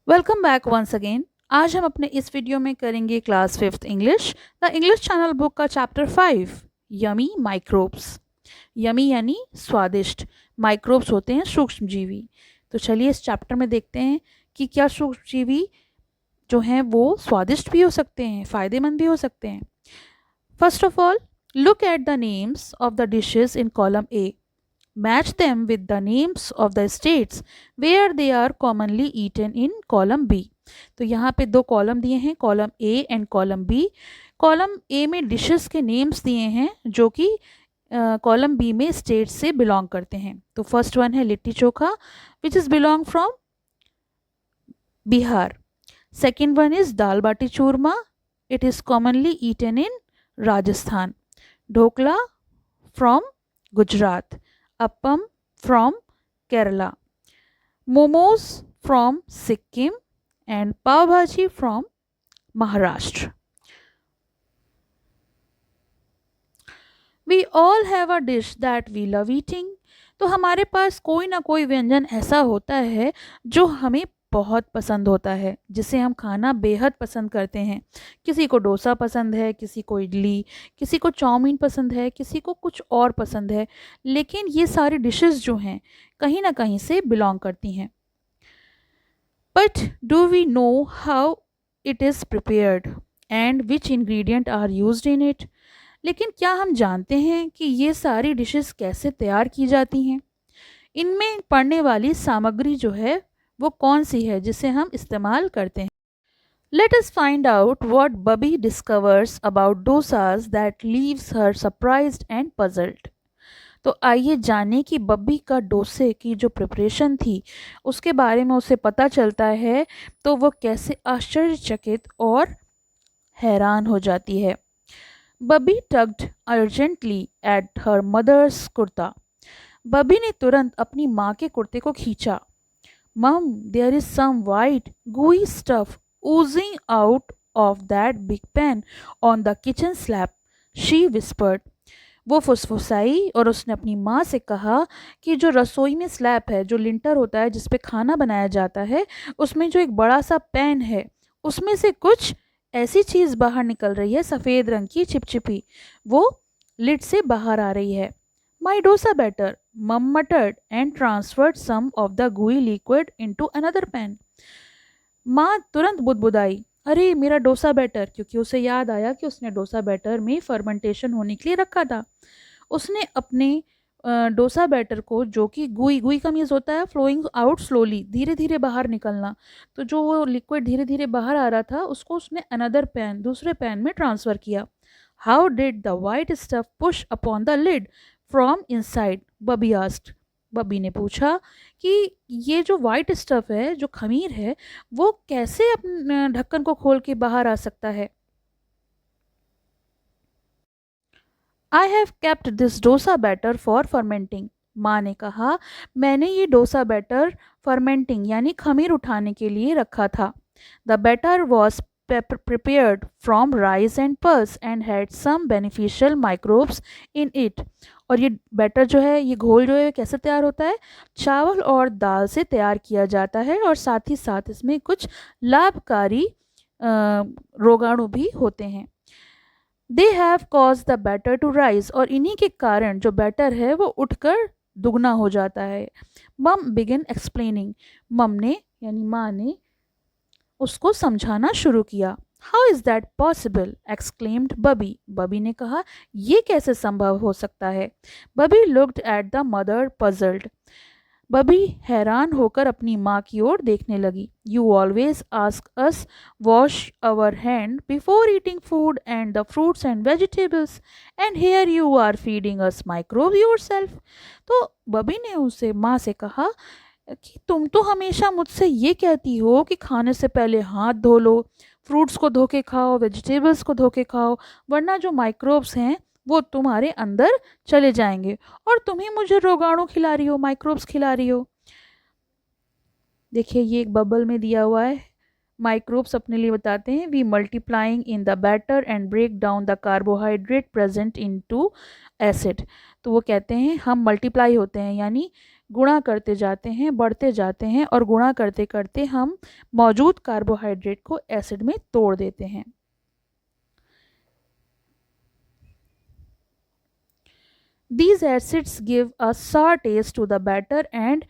Welcome back once again. आज हम अपने इस वीडियो में करेंगे class fifth English the English channel book का चैप्टर 5 यमी माइक्रोब्स। यमी यानी स्वादिष्ट, माइक्रोब्स होते हैं सूक्ष्म जीवी। तो चलिए इस चैप्टर में देखते हैं कि क्या सूक्ष्म जीवी जो हैं वो स्वादिष्ट भी हो सकते हैं, फ़ायदेमंद भी हो सकते हैं। First of all, look at the names of the dishes in column A. Match them with the names of the states where they are commonly eaten in column B. तो यहाँ पे दो कॉलम दिए हैं, column A and column B. Column A में dishes के names दिए हैं जो कि कॉलम बी में स्टेट से बिलोंग करते हैं। तो फर्स्ट वन है litti chokha which is belong from Bihar. Second one is dal baati churma, it is commonly eaten in Rajasthan. Dhokla from Gujarat, appam from Kerala, momos from Sikkim, and pav bhaji from Maharashtra. We all have a dish that we love eating. तो हमारे पास कोई ना कोई व्यंजन ऐसा होता है जो हमें बहुत पसंद होता है, जिसे हम खाना बेहद पसंद करते हैं। किसी को डोसा पसंद है, किसी को इडली, किसी को चाउमीन पसंद है, किसी को कुछ और पसंद है। लेकिन ये सारी डिशेस जो हैं कहीं ना कहीं से बिलोंग करती हैं। But do we know how it is prepared and which ingredient are used in it. लेकिन क्या हम जानते हैं कि ये सारी डिशेस कैसे तैयार की जाती हैं? इनमें पड़ने वाली सामग्री जो है वो कौन सी है जिसे हम इस्तेमाल करते हैं। Let us find out what Babbi discovers about dosas that leaves her surprised and puzzled. तो आइए जाने कि बब्बी का डोसे की जो प्रिपरेशन थी उसके बारे में उसे पता चलता है, तो वो कैसे आश्चर्यचकित और हैरान हो जाती है। Babbi tugged urgently at her mother's kurta. Babbi ने तुरंत अपनी माँ के कुर्ते को खींचा। Mum, there is some white gooey stuff oozing out of that big pan on the kitchen slab, she whispered. वो फुसफुसाई और उसने अपनी माँ से कहा कि जो रसोई में स्लैब है, जो लिंटर होता है जिस पे खाना बनाया जाता है, उसमें जो एक बड़ा सा पैन है उसमें से कुछ ऐसी चीज़ बाहर निकल रही है, सफ़ेद रंग की चिपचिपी, वो लिड से बाहर आ रही है। माई dosa batter, mum muttered and transferred some of the gooey liquid into another pan. माँ तुरंत बुदबुदाई, अरे मेरा डोसा बैटर, क्योंकि उसे याद आया कि उसने डोसा बैटर में फर्मेंटेशन होने के लिए रखा था। उसने अपने डोसा बैटर को, जो कि गुई गुई का मीन्स होता है फ्लोइंग आउट स्लोली, धीरे धीरे बाहर निकलना, तो जो वो लिक्विड धीरे धीरे बाहर आ रहा था उसको उसने अनदर पैन, दूसरे पैन में ट्रांसफ़र किया। How did the white stuff push upon the lid from inside, Bubby asked. Bubby ने पूछा कि ये जो वाइट स्टफ है, जो खमीर है, वो कैसे अपने ढक्कन को खोल के बाहर आ सकता है। I have kept this dosa batter for fermenting. माँ ने कहा, मैंने ये डोसा बैटर फर्मेंटिंग यानी खमीर उठाने के लिए रखा था। The batter was prepared from rice and pulse and had some beneficial microbes in it। और ये बैटर जो है, ये घोल जो है कैसे तैयार होता है, चावल और दाल से तैयार किया जाता है और साथ ही साथ इसमें कुछ लाभकारी रोगाणु भी होते हैं। They have cause the batter to rise, और इन्हीं के कारण जो बैटर है वो उठकर दुगना हो जाता है। मम बिगिन एक्सप्लेनिंग, मम ने यानी माँ ने उसको समझाना शुरू किया। How is that possible, exclaimed बबी। बबी ने कहा, ये कैसे संभव हो सकता है। Bubby looked at the mother puzzled. Bubby हैरान होकर अपनी माँ की ओर देखने लगी। You always ask us wash our hand before eating food and the fruits and vegetables, and here you are feeding us microbe yourself. तो Bubby ने उसे माँ से कहा कि तुम तो हमेशा मुझसे ये कहती हो कि खाने से पहले हाथ धो लो, फ्रूट्स को धो के खाओ, वेजिटेबल्स को धो के खाओ, वरना जो माइक्रोब्स हैं वो तुम्हारे अंदर चले जाएंगे, और तुम ही मुझे रोगाणु खिला रही हो, माइक्रोब्स खिला रही हो। देखिए ये एक बबल में दिया हुआ है। माइक्रोब्स अपने लिए बताते हैं, we multiplying in the batter and break down the carbohydrate present into acid. तो वो कहते हैं हम मल्टीप्लाई होते हैं, यानी गुणा करते जाते हैं, बढ़ते जाते हैं और गुणा करते करते हम मौजूद कार्बोहाइड्रेट को एसिड में तोड़ देते हैं। These acids give a sour taste to the batter and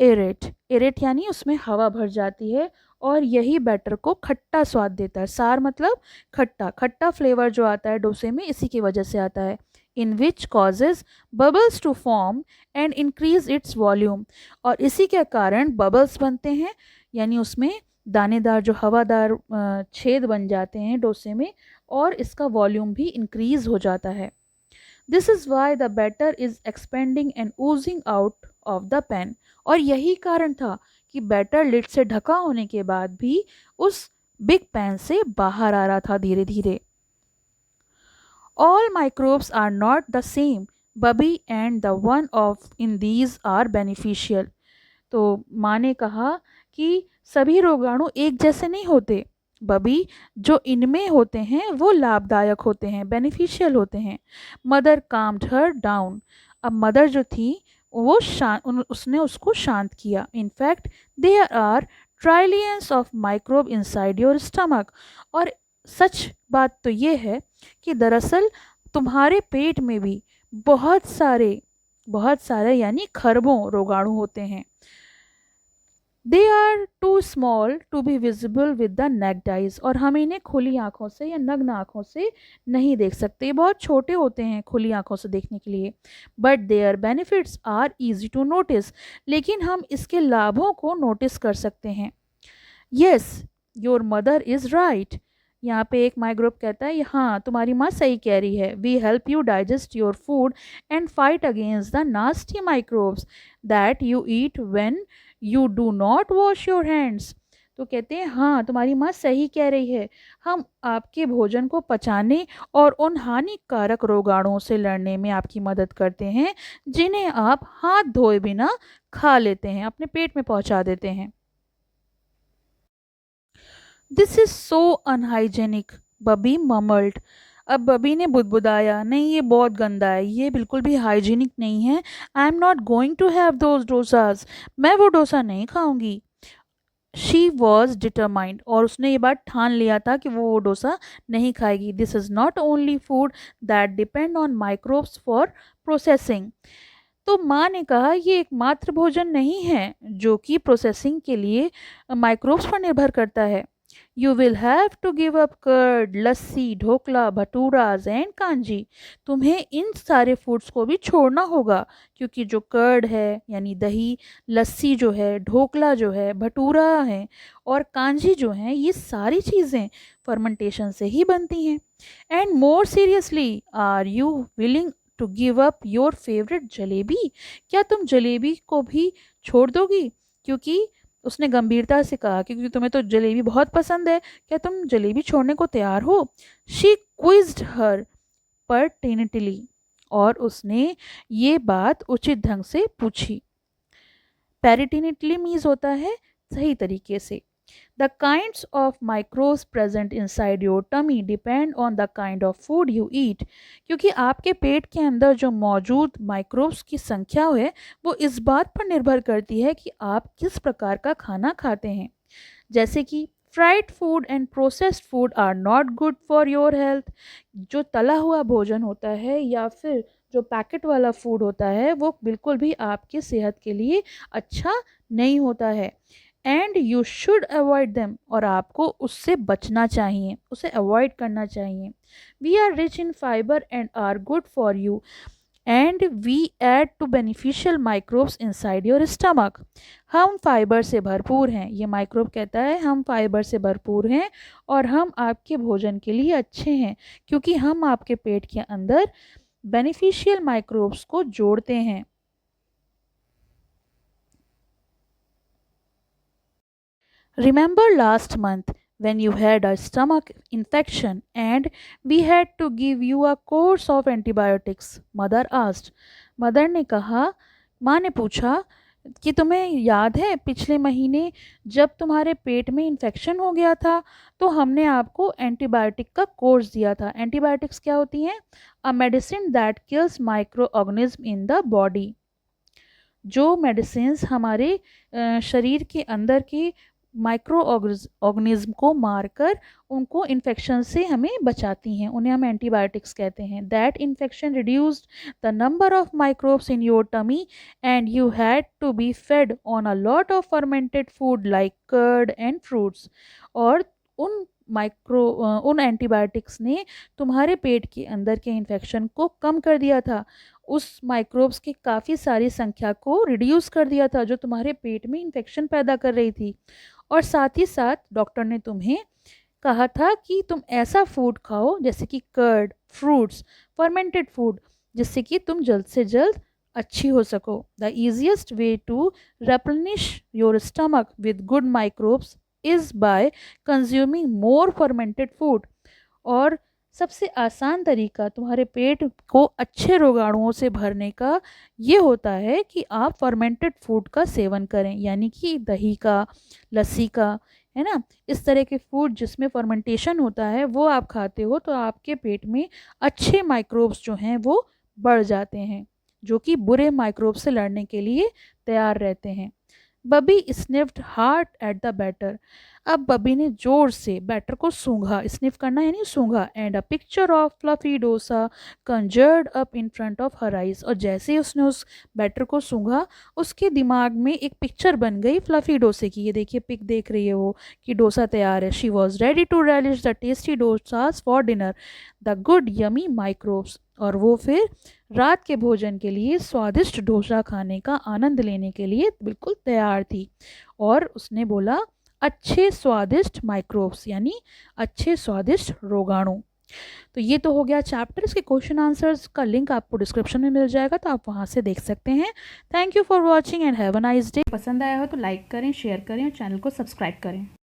aerate यानी उसमें हवा भर जाती है और यही बैटर को खट्टा स्वाद देता है। सार मतलब खट्टा, खट्टा फ्लेवर जो आता है डोसे में इसी की वजह से आता है। In which causes bubbles to form and increase its volume, और इसी के कारण बबल्स बनते हैं, यानी उसमें दानेदार जो हवादार छेद बन जाते हैं डोसे में, और इसका वॉल्यूम भी इंक्रीज हो जाता है। This is why the batter is expanding and oozing out of the pan, और यही कारण था कि बैटर लिड से ढका होने के बाद भी उस बिग पैन से बाहर आ रहा था धीरे धीरे। All microbes are not the same Babbi and the one of in these are beneficial. तो माँ ने कहा कि सभी रोगाणु एक जैसे नहीं होते, बबी जो इनमें होते हैं वो लाभदायक होते हैं, बेनिफिशियल होते हैं। मदर काम्ड हर डाउन, अब मदर जो थी वो उसने उसको शांत किया। In fact there are trillions of microbe inside your stomach, और सच बात तो ये है कि दरअसल तुम्हारे पेट में भी बहुत सारे यानी खरबों रोगाणु होते हैं। They are too small to be visible with the naked eyes, और हम इन्हें खुली आंखों से या नग्न आंखों से नहीं देख सकते, बहुत छोटे होते हैं खुली आंखों से देखने के लिए। But their benefits are easy to notice, लेकिन हम इसके लाभों को नोटिस कर सकते हैं। Yes your mother is right, यहाँ पे एक माइक्रोब कहता है हाँ तुम्हारी माँ सही कह रही है। We help you digest your food and fight against the nasty microbes that you eat when you do not wash your hands. तो कहते हैं हाँ तुम्हारी माँ सही कह रही है, हम आपके भोजन को पचाने और उन हानिकारक रोगाणुओं से लड़ने में आपकी मदद करते हैं जिन्हें आप हाथ धोए बिना खा लेते हैं, अपने पेट में पहुंचा देते हैं। दिस इज सो अनहाइजेनिक, बबी ममल्ड। अब बबी ने बुदबुदाया, नहीं ये बहुत गंदा है, ये बिल्कुल भी हाइजीनिक नहीं है। I am not going to have those dosas, मैं वो डोसा नहीं खाऊंगी। शी वॉज डिटरमाइंड, और उसने ये बात ठान लिया था कि वो डोसा नहीं खाएगी। This is not only food that depend on microbes for processing. तो माँ ने कहा ये एकमात्र भोजन नहीं है जो कि प्रोसेसिंग के लिए माइक्रोब्स पर निर्भर करता है। You will have to give up curd, lassi, dhokla, bhaturas and kanji. तुम्हें इन सारे फूड्स को भी छोड़ना होगा, क्योंकि जो कर्ड है यानी दही, लस्सी जो है, ढोकला जो है, भटूरा है और कांजी जो है, ये सारी चीज़ें फर्मेंटेशन से ही बनती हैं। And more seriously, are you willing to give up your favourite jalebi? क्या तुम जलेबी को भी छोड़ दोगी? क्योंकि उसने गंभीरता से कहा क्योंकि तुम्हें तो जलेबी बहुत पसंद है, क्या तुम जलेबी छोड़ने को तैयार हो? शी क्विज्ड हर पर्टिनेटली, और उसने ये बात उचित ढंग से पूछी। पेरिटिनेटली मीन्स होता है सही तरीके से। The kinds of microbes present inside your tummy depend on the kind of food you eat. क्योंकि आपके पेट के अंदर जो मौजूद माइक्रोब्स की संख्या है वो इस बात पर निर्भर करती है कि आप किस प्रकार का खाना खाते हैं। जैसे कि fried food and processed food are not good for your health. जो तला हुआ भोजन होता है या फिर जो पैकेट वाला फूड होता है वो बिल्कुल भी आपकी सेहत के लिए अच्छा नहीं होता है। And you should avoid them, और आपको उससे बचना चाहिए, उसे अवॉइड करना चाहिए। We are rich in fibre and are good for you and we add to beneficial microbes inside your stomach. हम फाइबर से भरपूर हैं, ये माइक्रोब कहता है हम फाइबर से भरपूर हैं और हम आपके भोजन के लिए अच्छे हैं क्योंकि हम आपके पेट के अंदर बेनिफिशियल माइक्रोब्स को जोड़ते हैं। Remember last month when you had a stomach infection and we had to give you a course of antibiotics? Mother asked. Mother ने कहा, माँ ने पूछा कि तुम्हें याद है पिछले महीने जब तुम्हारे पेट में इन्फेक्शन हो गया था तो हमने आपको एंटीबायोटिक का कोर्स दिया था। एंटीबायोटिक्स क्या होती हैं? A medicine that kills micro organism in the body. जो मेडिसिन्स हमारे शरीर के अंदर के माइक्रो ऑर्गेनिज्म को मारकर उनको इन्फेक्शन से हमें बचाती हैं, उन्हें हम एंटीबायोटिक्स कहते हैं। That infection reduced the number of microbes in your tummy and you had to be fed on a lot of fermented food like curd and fruits. और उन एंटीबायोटिक्स ने तुम्हारे पेट के अंदर के इन्फेक्शन को कम कर दिया था, उस माइक्रोब्स की काफ़ी सारी संख्या को रिड्यूस कर दिया था जो तुम्हारे पेट में इन्फेक्शन पैदा कर रही थी। और साथ ही साथ डॉक्टर ने तुम्हें कहा था कि तुम ऐसा फूड खाओ जैसे कि कर्ड, फ्रूट्स, फर्मेंटेड फूड, जिससे कि तुम जल्द से जल्द अच्छी हो सको। The easiest way to replenish your stomach with good microbes is by consuming more fermented food. और सबसे आसान तरीका तुम्हारे पेट को अच्छे रोगाणुओं से भरने का ये होता है कि आप फर्मेंटेड फूड का सेवन करें, यानी कि दही का, लस्सी का, है ना, इस तरह के फूड जिसमें फर्मेंटेशन होता है वो आप खाते हो तो आपके पेट में अच्छे माइक्रोब्स जो हैं वो बढ़ जाते हैं, जो कि बुरे माइक्रोब से लड़ने के लिए तैयार रहते हैं। बबी sniffed hard at the batter. अब बबी ने जोर से बैटर को सूंघा, स्निफ करना यानी सूंघा, and a picture of fluffy dosa conjured up in front of her eyes. और जैसे ही उसने उस बैटर को सूंघा उसके दिमाग में एक पिक्चर बन गई फ्लफी डोसे की। ये देखिए पिक देख रही है वो कि डोसा तैयार है। She was ready to relish the tasty dosas for dinner the good yummy microbes. और वो फिर रात के भोजन के लिए स्वादिष्ट डोसा खाने का आनंद लेने के लिए बिल्कुल तैयार थी। और उसने बोला अच्छे स्वादिष्ट माइक्रोब्स यानी अच्छे स्वादिष्ट रोगाणु। तो ये तो हो गया चैप्टर। इसके क्वेश्चन आंसर्स का लिंक आपको डिस्क्रिप्शन में मिल जाएगा, तो आप वहाँ से देख सकते हैं। Thank you for watching and have a nice day. पसंद आया हो तो लाइक करें, शेयर करें और चैनल को सब्सक्राइब करें।